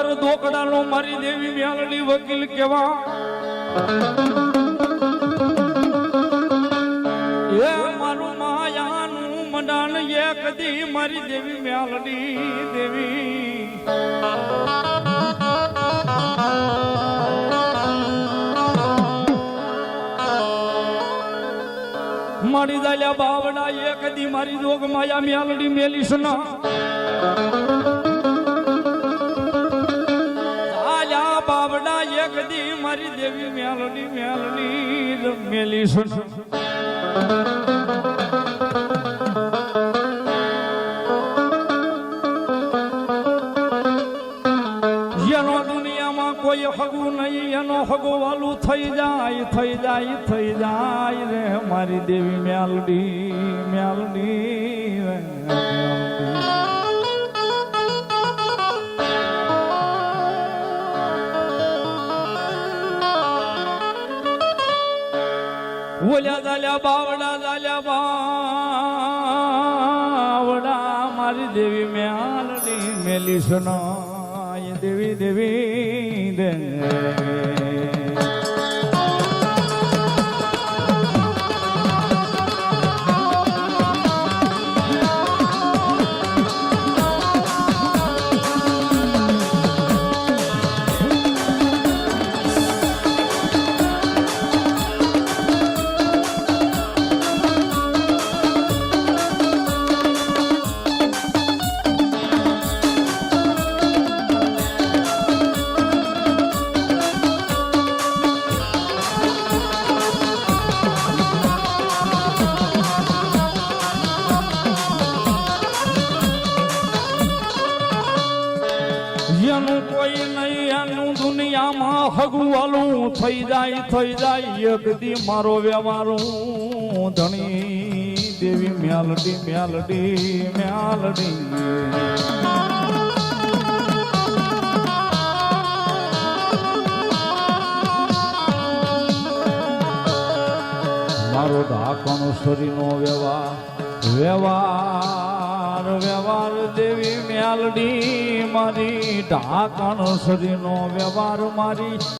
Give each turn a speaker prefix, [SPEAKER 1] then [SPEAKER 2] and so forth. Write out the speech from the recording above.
[SPEAKER 1] વગર દોકડાનો મારી દેવી મ્યાલડી વકીલ કેવા એ મારું માયાનું મંડાણ એક દી મારી દેવી મ્યાલડી દેવી મારી દાલ્યા બાવડા એક દી મારી જોગ માયા મ્યાલડી મેલીશ ના દાલ્યા બાવડા એક દી મારી દેવી મ્યાલડી મેલીશ એનો દુનિયામાં કોઈ હગું નહીં એનો હગો વાલું થઈ જાય રે મારી દેવી મ્યાલડી ઓલ્યા દાલ્યા બાવડા મારી દેવી મ્યાલડી મેલી સુનાય દેવી દે એનું કોઈ નહીં એનું દુનિયામાં હગવાલું થઈ જાય એક દી મારો વ્યવહારું ધણી દેવી મ્યાલડી મારો ઢાકણો શરીરનો વ્યવહાર દેવી મ્યાલડી મારી ઢાકણ શરીરનો વ્યવહાર મારી